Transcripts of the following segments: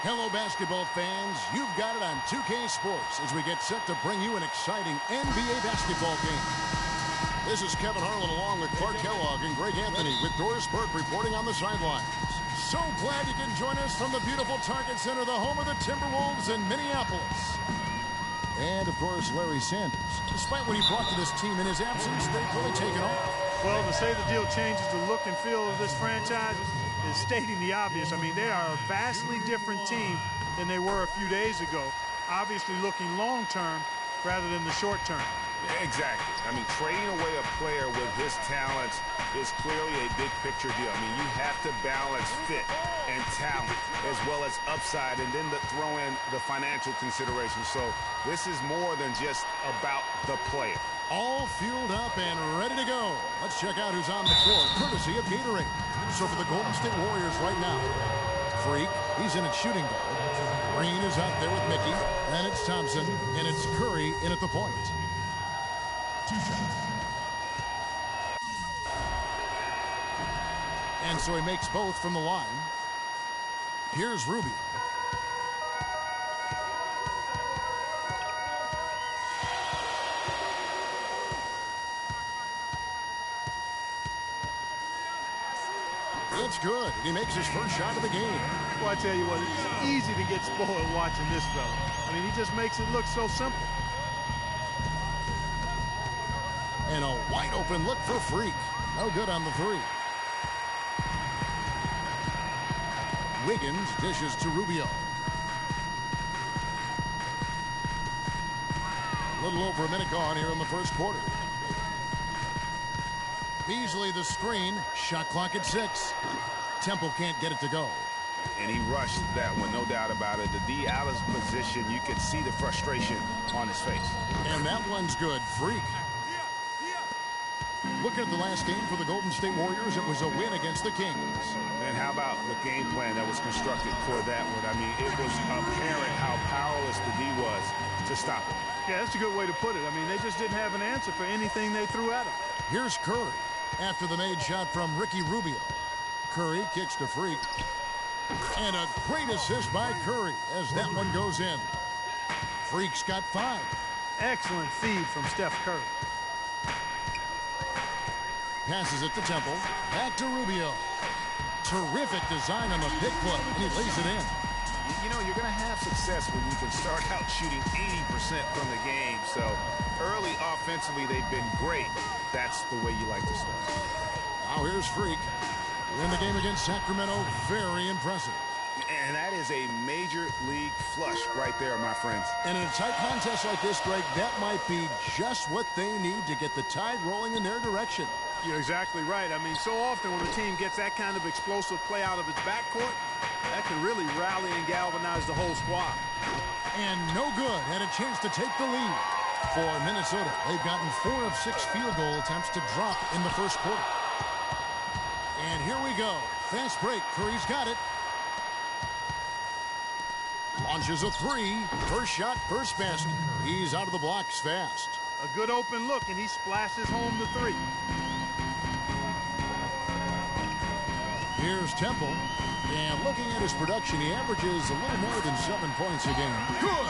Hello, basketball fans. You've got it on 2K Sports as we get set to bring you an exciting NBA basketball game. This is Kevin Harlan along with Clark Kellogg and Greg Anthony with Doris Burke reporting on the sidelines. So glad you can join us from the beautiful Target Center, the home of the Timberwolves in Minneapolis. And, of course, Larry Sanders. Despite what he brought to this team in his absence, they've really taken off. Well, to say the deal changes the look and feel of this franchise is stating the obvious. I mean, they are a vastly different team than they were a few days ago. Obviously looking long-term rather than the short-term. Exactly. I mean, trading away a player with his talents is clearly a big picture deal. I mean, you have to balance fit and talent as well as upside and then throw in the financial considerations. So this is more than just about the player. All fueled up and ready to go. Let's check out who's on the floor, courtesy of Gatorade. So for the Golden State Warriors right now, Freak, he's in at shooting guard. Green is out there with Mickey. Then it's Thompson, and it's Curry in at the point. 2 shots. And so he makes both from the line. Here's Rubio. It's good. He makes his first shot of the game. Well, I tell you what, it's easy to get spoiled watching this fella. I mean, he just makes it look so simple. And a wide open look for Freak. No good on the three. Wiggins dishes to Rubio. A little over a minute gone here in the first quarter. Beasley the screen. Shot clock at 6. Temple can't get it to go. And he rushed that one, no doubt about it. The D out of position, you could see the frustration on his face. And that one's good. Freak. Looking at the last game for the Golden State Warriors, it was a win against the Kings. And how about the game plan that was constructed for that one? I mean, it was apparent how powerless the D was to stop it. Yeah, that's a good way to put it. I mean, they just didn't have an answer for anything they threw at him. Here's Curry after the made shot from Ricky Rubio. Curry kicks to Freak. And a great assist by Curry as that one goes in. Freak's got 5. Excellent feed from Steph Curry. Passes it to Temple. Back to Rubio. Terrific design on the pick play, and he lays it in. You know, you're going to have success when you can start out shooting 80% from the game. So early offensively, they've been great. That's the way you like to start. Now here's Freak. In the game against Sacramento, very impressive. And that is a major league flush right there, my friends. And in a tight contest like this, Greg, that might be just what they need to get the tide rolling in their direction. You're exactly right. I mean, so often when a team gets that kind of explosive play out of its backcourt, that can really rally and galvanize the whole squad. And no good. Had a chance to take the lead. For Minnesota, they've gotten 4 of 6 field goal attempts to drop in the first quarter. And here we go. Fast break. Curry's got it. Launches a 3. First shot, first basket. He's out of the blocks fast. A good open look, and he splashes home the 3. Here's Temple. And looking at his production, he averages a little more than 7 points a game. Good!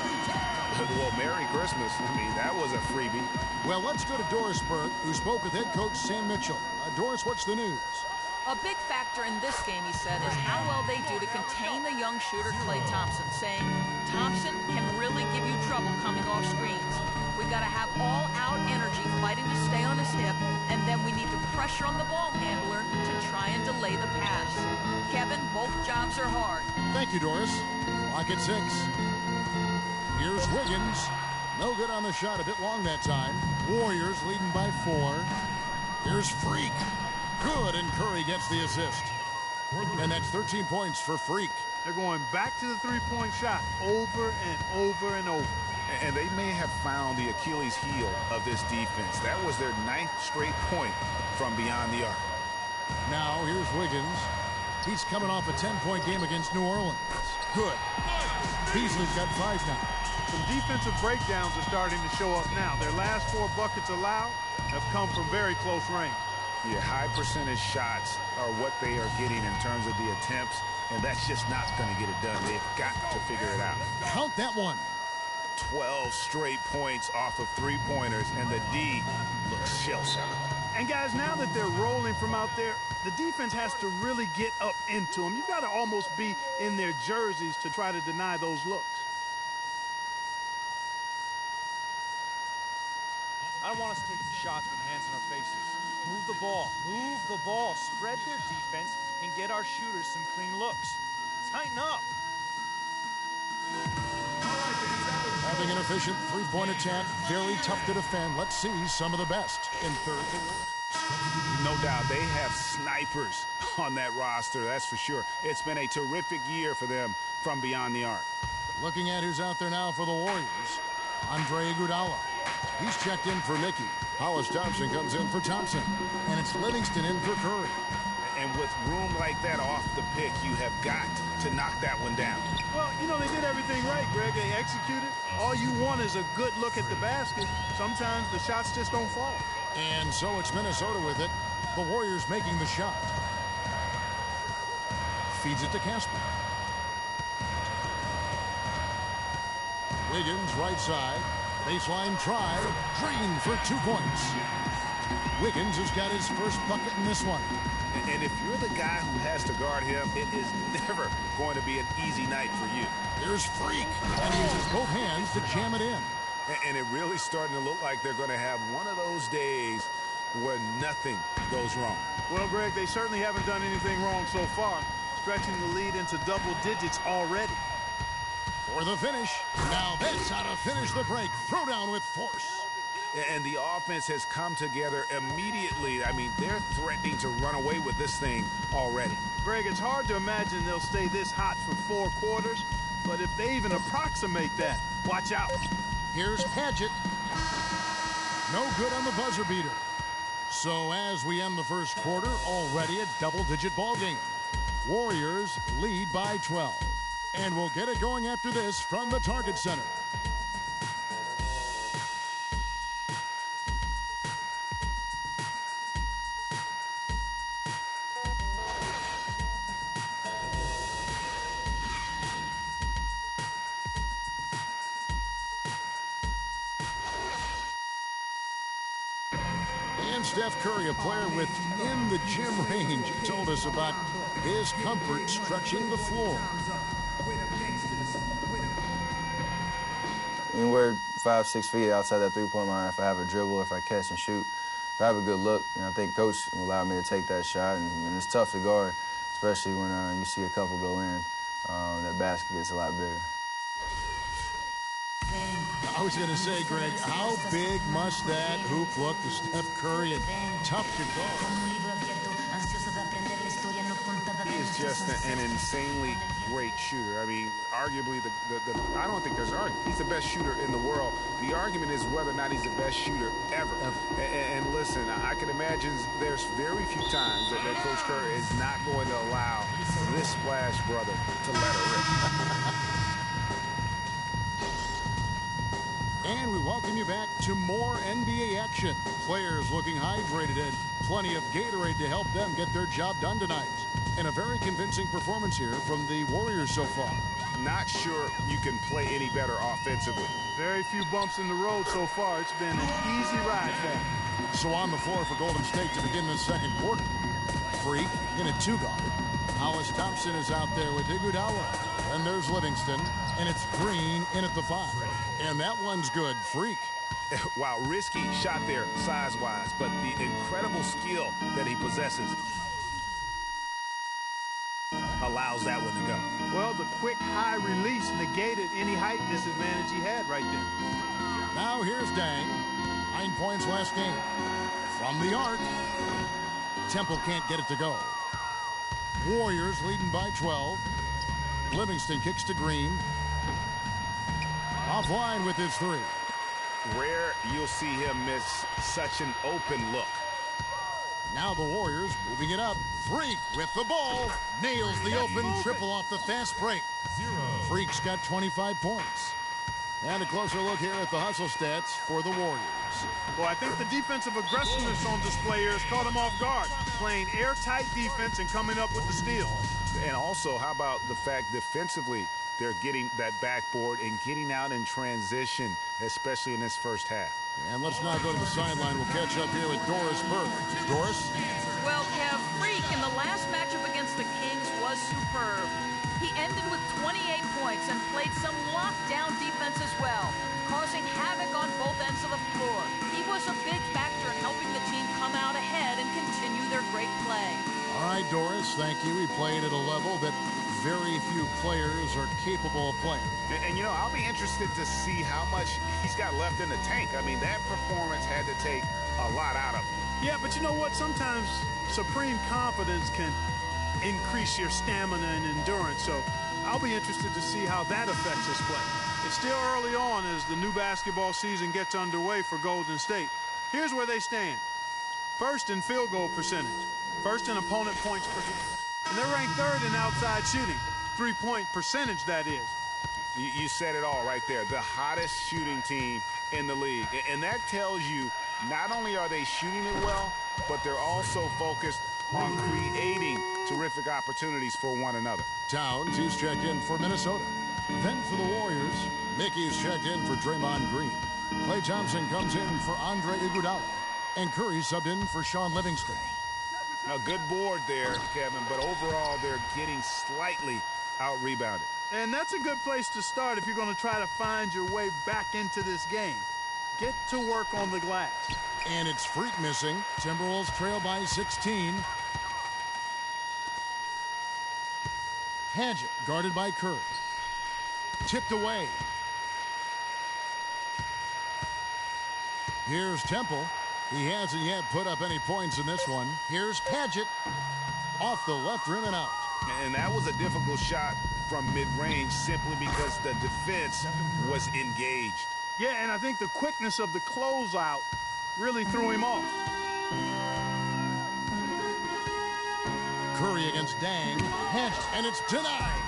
Well, Merry Christmas. I mean, that was a freebie. Well, let's go to Doris Burke, who spoke with head coach Sam Mitchell. Doris, what's the news? A big factor in this game, he said, is how well they do to contain the young shooter Klay Thompson, saying Thompson can really give you trouble coming off screens. We've got to have all-out energy fighting to stay on his hip, and then we need to pressure on the ball handler to try and delay the pass. Kevin, both jobs are hard. Thank you, Doris. Clock at 6. Here's Wiggins. No good on the shot, a bit long that time. Warriors leading by 4. Here's Freak. Good, and Curry gets the assist. And that's 13 points for Freak. They're going back to the three-point shot over and over and over. And they may have found the Achilles heel of this defense. That was their 9th straight point from beyond the arc. Now here's Wiggins. He's coming off a 10-point game against New Orleans. Good. Beasley's got 5 now. Some defensive breakdowns are starting to show up now. Their last 4 buckets allowed have come from very close range. Yeah, high percentage shots are what they are getting in terms of the attempts and that's just not going to get it done. They've got to figure it out. Count that one. 12 straight points off of three-pointers, and the D looks shell-shocked. And, guys, now that they're rolling from out there, the defense has to really get up into them. You've got to almost be in their jerseys to try to deny those looks. I don't want us taking shots with hands in our faces. Move the ball. Move the ball. Spread their defense and get our shooters some clean looks. Tighten up. Having an efficient three-point attack, very tough to defend. Let's see some of the best in third. No doubt they have snipers on that roster, that's for sure. It's been a terrific year for them from beyond the arc. Looking at who's out there now for the Warriors, Andre Iguodala. He's checked in for Mickey. Hollis Thompson comes in for Thompson. And it's Livingston in for Curry. And with room like that off the pick, you have got to knock that one down. Well, you know, they did everything right, Greg. They executed. All you want is a good look at the basket. Sometimes the shots just don't fall. And so it's Minnesota with it. The Warriors making the shot. Feeds it to Casper. Wiggins right side. Baseline try. Green for 2 points. Wiggins has got his first bucket in this one. And if you're the guy who has to guard him, it is never going to be an easy night for you. Here's Freak. And he uses both hands to jam it in. And it really starting to look like they're going to have one of those days where nothing goes wrong. Well, Greg, they certainly haven't done anything wrong so far. Stretching the lead into double digits already. For the finish. Now that's how to finish the break. Throw down with force. And the offense has come together immediately. I mean, they're threatening to run away with this thing already. Greg, it's hard to imagine they'll stay this hot for 4 quarters. But if they even approximate that, watch out. Here's Padgett. No good on the buzzer beater. So as we end the first quarter, already a double-digit ball game. Warriors lead by 12. And we'll get it going after this from the Target Center. And Steph Curry, a player within the gym range, told us about his comfort stretching the floor. Anywhere 5-6 feet outside that three-point line, if I have a dribble, if I catch and shoot, if I have a good look, I think Coach will allow me to take that shot. And it's tough to guard, especially when you see a couple go in. That basket gets a lot bigger. I was going to say, Greg, how big must that hoop look to Steph Curry and tough to guard? He is just an insanely great shooter. I mean, arguably, I don't think there's an argument. He's the best shooter in the world. The argument is whether or not he's the best shooter ever. And listen, I can imagine there's very few times that Coach Curry is not going to allow this splash brother to let her rip. And we welcome you back to more NBA action. Players looking hydrated and plenty of Gatorade to help them get their job done tonight. And a very convincing performance here from the Warriors so far. Not sure you can play any better offensively. Very few bumps in the road so far. It's been an easy ride for them. So on the floor for Golden State to begin the second quarter. Freak in a 2-guard. Hollis Thompson is out there with Iguodala. And there's Livingston, and it's Green in at the 5. And that one's good. Freak. Wow, risky shot there size-wise, but the incredible skill that he possesses allows that one to go. Well, the quick high release negated any height disadvantage he had right there. Now here's Dang. 9 points last game. From the arc. Temple can't get it to go. Warriors leading by 12. Livingston kicks to Green. Offline with his 3. Rare you'll see him miss such an open look. Now the Warriors moving it up. Freak with the ball. Nails the open triple off the fast break. Freak's got 25 points. And a closer look here at the hustle stats for the Warriors. Well, I think the defensive aggressiveness on display here has caught him off guard. Playing airtight defense and coming up with the steal. And also, how about the fact defensively they're getting that backboard and getting out in transition, especially in this first half. And let's now go to the sideline. We'll catch up here with Doris Burke. Doris? Well, Kev, Freak in the last matchup against the Kings was superb. He ended with 28 points and played some lockdown defense as well, causing havoc on both ends of the floor. He was a big factor in helping the team come out ahead and continue their great play. All right, Doris, thank you. He played at a level that very few players are capable of playing. And, you know, I'll be interested to see how much he's got left in the tank. I mean, that performance had to take a lot out of him. Yeah, but you know what? Sometimes supreme confidence can increase your stamina and endurance. So I'll be interested to see how that affects his play. It's still early on as the new basketball season gets underway for Golden State. Here's where they stand. First in field goal percentage. First in opponent points percentage. And they're ranked third in outside shooting. 3-point percentage, that is. You said it all right there. The hottest shooting team in the league. And that tells you not only are they shooting it well, but they're also focused on creating terrific opportunities for one another. Towns, he's checked in for Minnesota. Then for the Warriors, Mickey's checked in for Draymond Green. Klay Thompson comes in for Andre Iguodala. And Curry subbed in for Sean Livingston. A good board there, Kevin, but overall they're getting slightly out-rebounded. And that's a good place to start if you're going to try to find your way back into this game. Get to work on the glass. And it's Freak missing. Timberwolves trail by 16. Hadget guarded by Curry. Tipped away. Here's Temple. He hasn't yet put up any points in this one. Here's Hadget. Off the left rim and out. And that was a difficult shot from mid-range simply because the defense was engaged. Yeah, and I think the quickness of the closeout really threw him off. Curry against Dang. Hadget, and it's denied.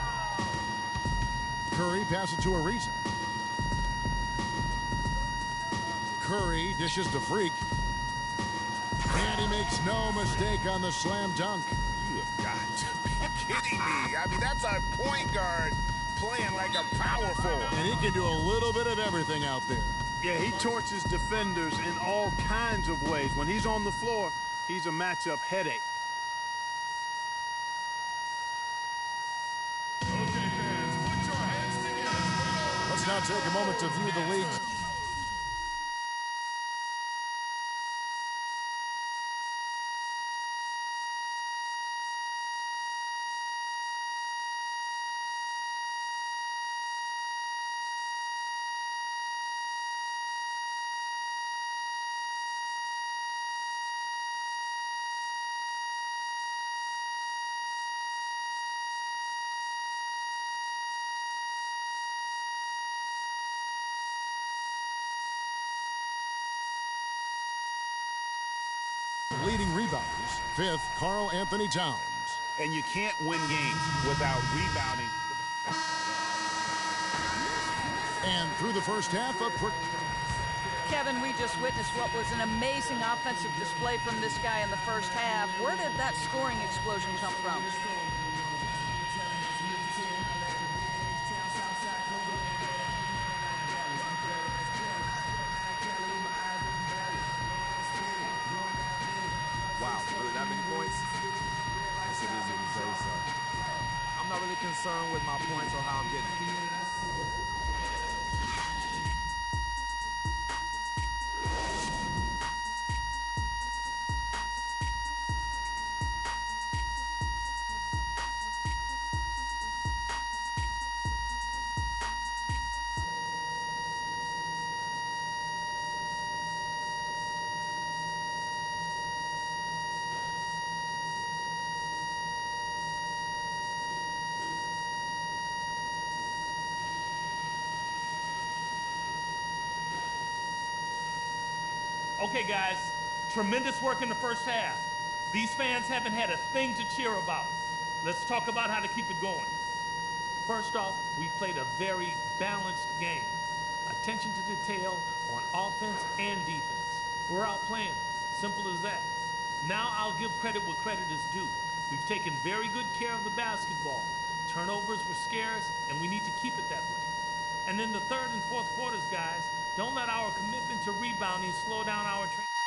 Curry passes to Ariza. Curry dishes to Freak. And he makes no mistake on the slam dunk. You have got to be kidding me. I mean, that's a point guard playing like a power forward. And he can do a little bit of everything out there. Yeah, he torches defenders in all kinds of ways. When he's on the floor, he's a matchup headache. Okay, fans, put your hands together. Let's now take a moment to view the league's. Leading rebounders. Fifth, Karl Anthony Towns. And you can't win games without rebounding. And through the first half, Kevin, we just witnessed what was an amazing offensive display from this guy in the first half. Where did that scoring explosion come from? Wow, really that many points? Yes, it is if you say so. I'm not really concerned with my points or how I'm getting it. Okay, guys, tremendous work in the first half. These fans haven't had a thing to cheer about. Let's talk about how to keep it going. First off, we played a very balanced game. Attention to detail on offense and defense. We're outplaying. Simple as that. Now I'll give credit where credit is due. We've taken very good care of the basketball. Turnovers were scarce, and we need to keep it that way. And in the third and fourth quarters, guys, don't let our commitment to rebounding slow down our training.